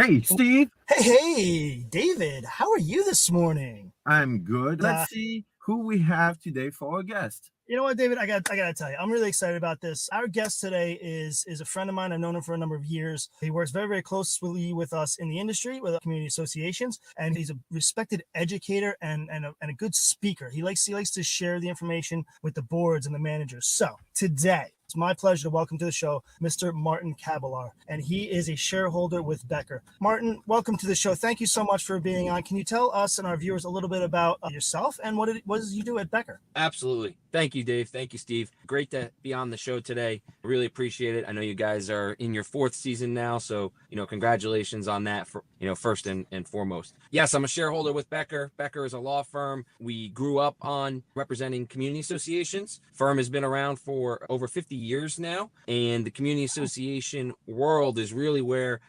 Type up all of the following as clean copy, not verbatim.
Hey, Steve, Hey, David, how are you this morning? I'm good. Let's Uh, see who we have today for our guest. you know what, David? I gotta tell you, I'm really excited about this. Our guest today is a friend of mine. I've known him for a number of years. He works very closely with us in the industry, with community associations, and he's a respected educator and a good speaker. He likes to share the information with the boards and the managers. So today, it's my pleasure to welcome to the show Mr. Martin Cabalar, and he is a shareholder with Becker. Martin, welcome to the show. Thank you so much for being on. Can you tell us and our viewers a little bit about yourself and what does you do at Becker? Absolutely. Thank you, Dave. Thank you, Steve. Great to be on the show today. Really appreciate it. I know you guys are in your fourth season now, so congratulations on that. For first and foremost. Yes, I'm a shareholder with Becker. Becker is a law firm. We grew up on representing community associations. Firm has been around for over 50 years now, and the community association world is really where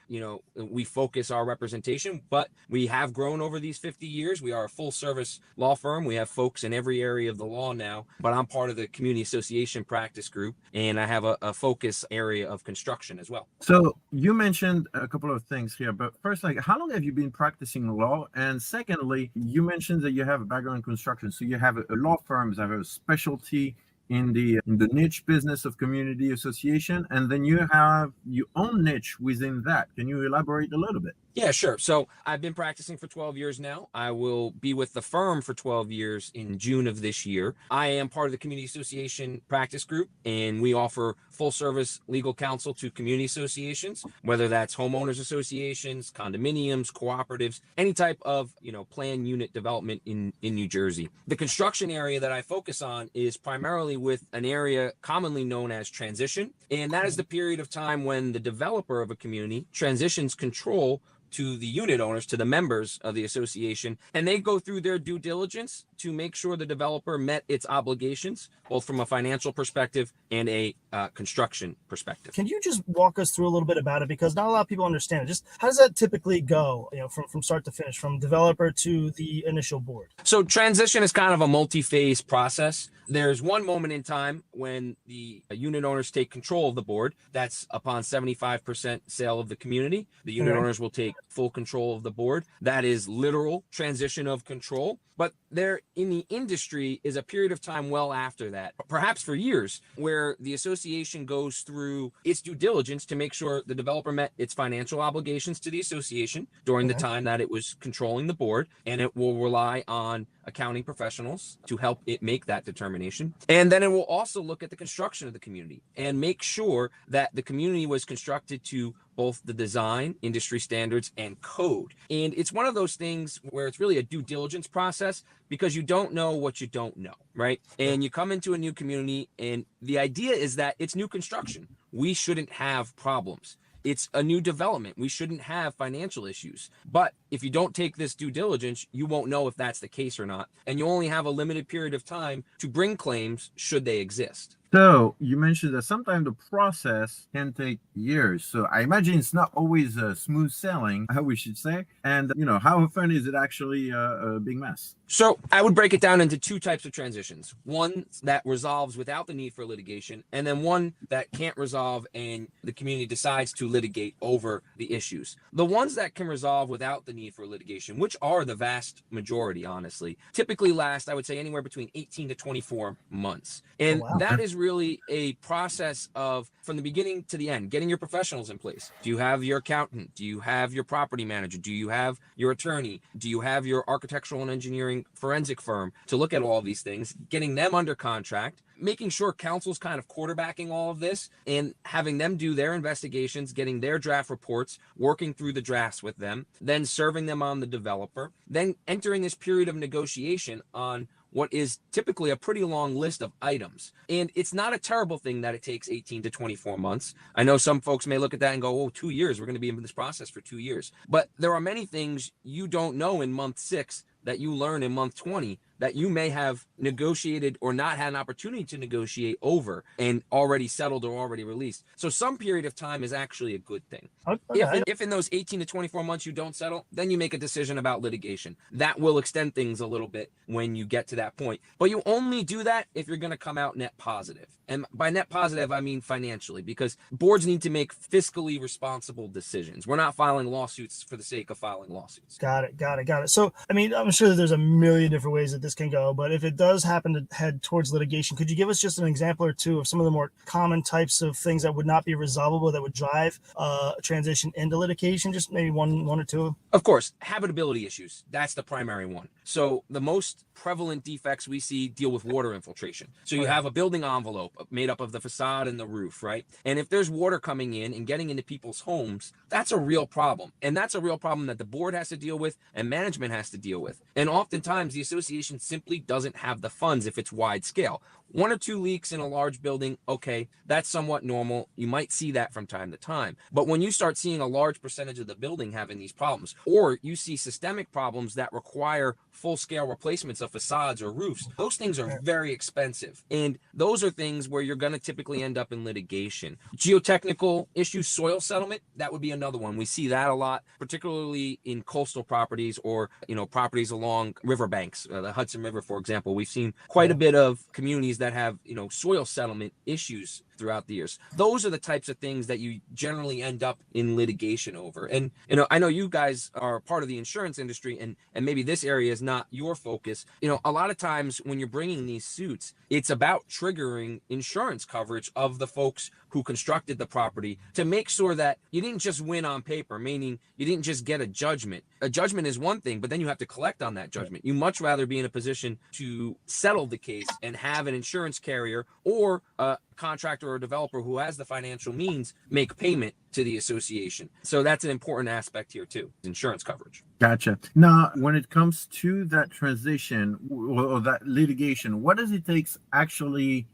we focus our representation. But we have grown over these 50 years. We are a full service law firm. We have folks in every area of the law now, but I'm part of the community association practice group, and I have a focus area of construction as well. So you mentioned a couple of things here, but first, like, how long have you been practicing law? And secondly, you mentioned that you have a background in construction, so you have a law firms have a specialty in the niche business of community association, and then you have your own niche within that. Can you elaborate a little bit? Yeah, sure. So I've been practicing for 12 years now. I will be with the firm for 12 years in June of this year. I am part of the community association practice group, and we offer full service legal counsel to community associations, whether that's homeowners associations, condominiums, cooperatives, any type of, plan unit development in New Jersey. The construction area that I focus on is primarily with an area commonly known as transition. And that is the period of time when the developer of a community transitions control to the unit owners, to the members of the association, and they go through their due diligence to make sure the developer met its obligations, both from a financial perspective and a construction perspective. Can you just walk us through a little bit about it? Because not a lot of people understand it. Just how does that typically go, from start to finish, from developer to the initial board? So transition is kind of a multi-phase process. There's one moment in time when the unit owners take control of the board. That's upon 75% sale of the community. The unit owners will take full control of the board. That is literal transition of control. But there in the industry is a period of time well after that, perhaps for years, where the association goes through its due diligence to make sure the developer met its financial obligations to the association during the time that it was controlling the board, and it will rely on accounting professionals to help it make that determination. And then it will also look at the construction of the community and make sure that the community was constructed to both the design, industry standards, and code. And it's one of those things where it's really a due diligence process because you don't know what you don't know, right? And you come into a new community, and the idea is that it's new construction. We shouldn't have problems. It's a new development. We shouldn't have financial issues. But if you don't take this due diligence, you won't know if that's the case or not. And you only have a limited period of time to bring claims should they exist. So you mentioned that sometimes the process can take years. So I imagine it's not always smooth sailing, how we should say. And how often is it actually a big mess? So I would break it down into two types of transitions. One that resolves without the need for litigation, and then one that can't resolve and the community decides to litigate over the issues. The ones that can resolve without the need for litigation, which are the vast majority, honestly, typically last, I would say, anywhere between 18 to 24 months. And that is really a process of, from the beginning to the end, getting your professionals in place. Do you have your accountant? Do you have your property manager? Do you have your attorney? Do you have your architectural and engineering forensic firm to look at all of these things, getting them under contract, making sure counsel's kind of quarterbacking all of this and having them do their investigations, getting their draft reports, working through the drafts with them, then serving them on the developer, then entering this period of negotiation on what is typically a pretty long list of items. And it's not a terrible thing that it takes 18 to 24 months. I know some folks may look at that and go, oh, 2 years, we're going to be in this process for 2 years. But there are many things you don't know in month 6 that you learn in month 20 that you may have negotiated or not had an opportunity to negotiate over and already settled or already released. So some period of time is actually a good thing. Okay. If in those 18 to 24 months you don't settle, then you make a decision about litigation. That will extend things a little bit when you get to that point. But you only do that if you're going to come out net positive. And by net positive, I mean financially, because boards need to make fiscally responsible decisions. We're not filing lawsuits for the sake of filing lawsuits. Got it. So, I mean, I'm sure that there's a million different ways that this can go, but if it does happen to head towards litigation, could you give us just an example or two of some of the more common types of things that would not be resolvable that would drive a transition into litigation? Just maybe one or two. Of course, habitability issues. That's the primary one. So the most prevalent defects we see deal with water infiltration. So you have a building envelope made up of the facade and the roof, right? And if there's water coming in and getting into people's homes, that's a real problem. And that's a real problem that the board has to deal with and management has to deal with. And oftentimes the association simply doesn't have the funds if it's wide scale. 1 or 2 leaks in a large building, okay, that's somewhat normal. You might see that from time to time. But when you start seeing a large percentage of the building having these problems, or you see systemic problems that require full-scale replacements of facades or roofs, those things are very expensive. And those are things where you're going to typically end up in litigation. Geotechnical issues, soil settlement, that would be another one. We see that a lot, particularly in coastal properties or, properties along riverbanks, the Hudson River, for example. We've seen quite a bit of communities that have, soil settlement issues throughout the years. Those are the types of things that you generally end up in litigation over. And, I know you guys are part of the insurance industry and maybe this area is not your focus. A lot of times when you're bringing these suits, it's about triggering insurance coverage of the folks who constructed the property to make sure that you didn't just win on paper, meaning you didn't just get a judgment. A judgment is one thing, but then you have to collect on that judgment. You much rather be in a position to settle the case and have an insurance carrier or a contractor or developer who has the financial means make payment to the association. So that's an important aspect here too, insurance coverage. Gotcha. Now, when it comes to that transition or that litigation, what does it take actually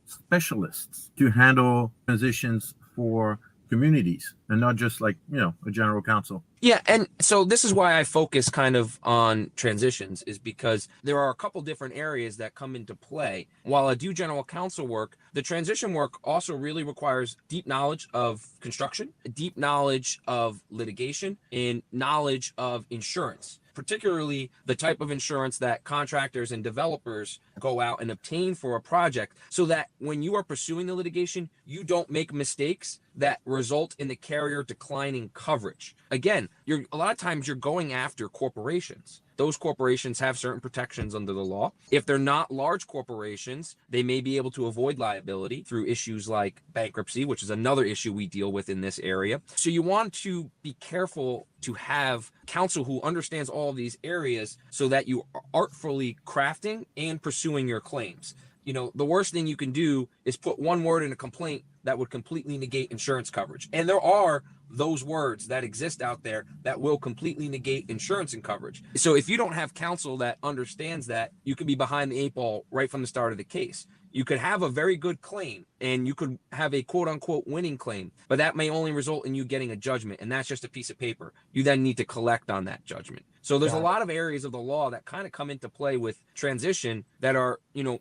specialists to handle transitions for communities and not just like, a general counsel? Yeah, and so this is why I focus kind of on transitions, is because there are a couple different areas that come into play. While I do general counsel work, the transition work also really requires deep knowledge of construction, deep knowledge of litigation, and knowledge of insurance, particularly the type of insurance that contractors and developers go out and obtain for a project, so that when you are pursuing the litigation, you don't make mistakes that result in the carrier declining coverage. Again, a lot of times you're going after corporations. Those corporations have certain protections under the law. If they're not large corporations, they may be able to avoid liability through issues like bankruptcy, which is another issue we deal with in this area. So you want to be careful to have counsel who understands all of these areas so that you are artfully crafting and pursuing your claims. The worst thing you can do is put one word in a complaint that would completely negate insurance coverage. And there are those words that exist out there that will completely negate insurance and coverage. So if you don't have counsel that understands that, you could be behind the 8 ball right from the start of the case. You could have a very good claim and you could have a quote unquote winning claim, but that may only result in you getting a judgment, and that's just a piece of paper. You then need to collect on that judgment. So there's a lot of areas of the law that kind of come into play with transition that are,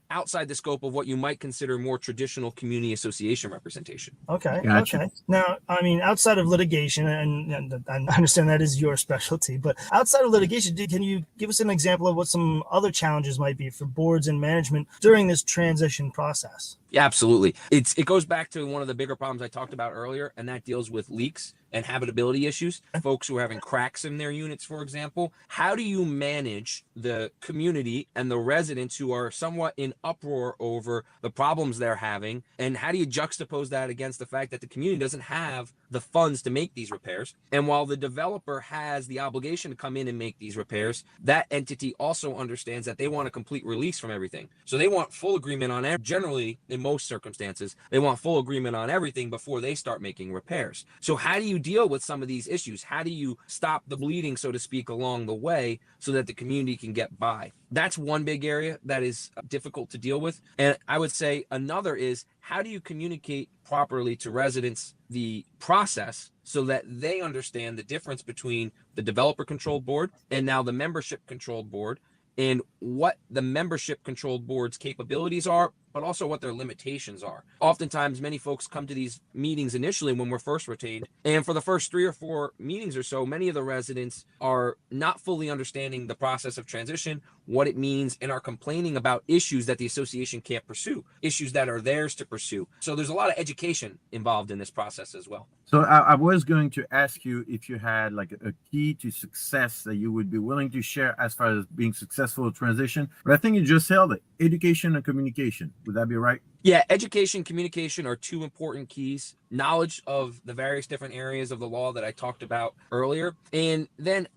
outside the scope of what you might consider more traditional community association representation. Okay. Gotcha. Okay. Now, I mean, outside of litigation, and I understand that is your specialty, but outside of litigation, can you give us an example of what some other challenges might be for boards and management during this transition process? Yeah, absolutely. It goes back to one of the bigger problems I talked about earlier, and that deals with leaks and habitability issues. Folks who are having cracks in their units, for example. How do you manage the community and the residents who are somewhat in uproar over the problems they're having? And how do you juxtapose that against the fact that the community doesn't have the funds to make these repairs? And while the developer has the obligation to come in and make these repairs, that entity also understands that they want a complete release from everything. So they want full agreement on generally, in most circumstances, they want full agreement on everything before they start making repairs. So how do you deal with some of these issues? How do you stop the bleeding, so to speak, along the way so that the community can get by? That's one big area that is difficult to deal with. And I would say another is, how do you communicate properly to residents the process so that they understand the difference between the developer controlled board and now the membership controlled board, and what the membership controlled board's capabilities are, but also what their limitations are. Oftentimes, many folks come to these meetings initially when we're first retained, and for the first 3 or 4 meetings or so, many of the residents are not fully understanding the process of transition, what it means, and are complaining about issues that the association can't pursue, issues that are theirs to pursue. So there's a lot of education involved in this process as well. So I was going to ask you if you had like a key to success that you would be willing to share as far as being successful transition, but I think you just held it: education and communication. Would that be right? Yeah, education, communication are 2 important keys. Knowledge of the various different areas of the law that I talked about earlier. And then,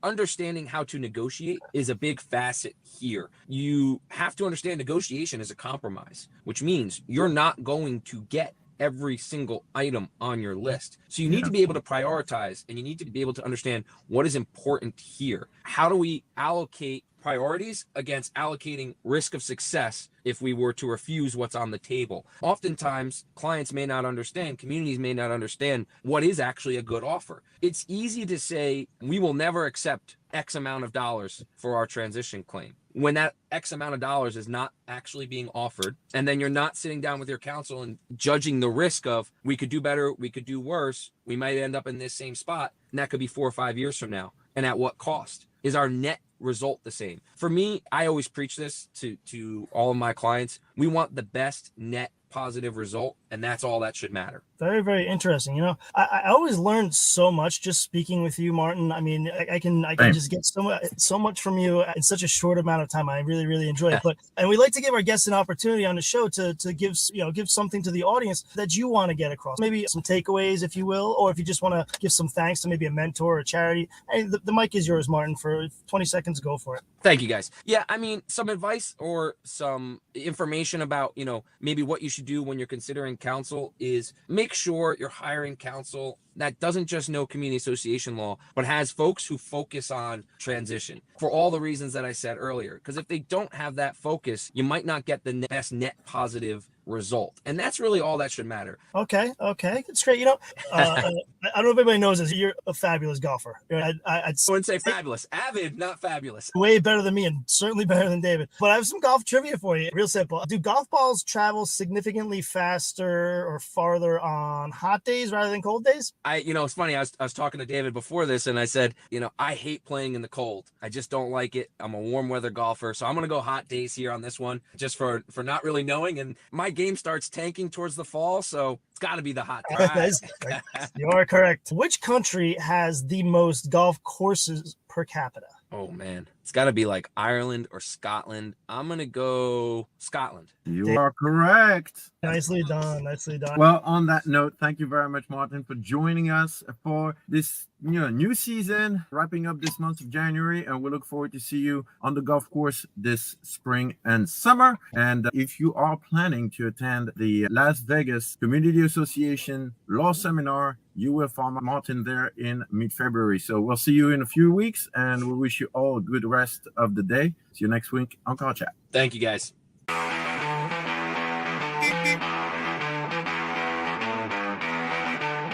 understanding how to negotiate is a big facet here. You have to understand negotiation is a compromise, which means you're not going to get every single item on your list. So you need to be able to prioritize, and you need to be able to understand what is important here. How do we allocate priorities against allocating risk of success if we were to refuse what's on the table? Oftentimes, clients may not understand, communities may not understand what is actually a good offer. It's easy to say, we will never accept X amount of dollars for our transition claim, when that X amount of dollars is not actually being offered. And then you're not sitting down with your counsel and judging the risk of, we could do better, we could do worse, we might end up in this same spot, and that could be 4 or 5 years from now. And at what cost? Is our net result the same? For me, I always preach this to all of my clients. We want the best net positive result, and that's all that should matter. Very, very interesting. I always learned so much just speaking with you, Martin. I mean, I can just get so much from you in such a short amount of time. I really, really enjoy it. And we like to give our guests an opportunity on the show to give something to the audience that you want to get across. Maybe some takeaways, if you will, or if you just want to give some thanks to maybe a mentor or a charity. Hey, the mic is yours, Martin. For 20 seconds, go for it. Thank you, guys. Yeah, I mean, some advice or some information about, maybe what you should do when you're considering counsel is make sure you're hiring counsel that doesn't just know community association law, but has folks who focus on transition for all the reasons that I said earlier. Because if they don't have that focus, you might not get the best net positive result. And that's really all that should matter. Okay. It's great. I don't know if anybody knows this. You're a fabulous golfer. I wouldn't say fabulous. Avid, not fabulous. Way better than me, and certainly better than David. But I have some golf trivia for you. Real simple. Do golf balls travel significantly faster or farther on hot days rather than cold days? It's funny. I was talking to David before this, and I said, I hate playing in the cold. I just don't like it. I'm a warm weather golfer, so I'm going to go hot days here on this one, just for not really knowing. And my game starts tanking towards the fall, so it's got to be the hot days. You are correct. Which country has the most golf courses per capita? Oh man, it's got to be like Ireland or Scotland. I'm gonna go Scotland. You are correct. Nicely done. Well, on that note, thank you very much, Martin, for joining us for this new season, wrapping up this month of January, and we look forward to see you on the golf course this spring and summer. And if you are planning to attend the Las Vegas Community Association Law Seminar, you will find Martin there in mid-February. So we'll see you in a few weeks, and we wish you all a good rest of the day. See you next week on Call Chat. Thank you, guys.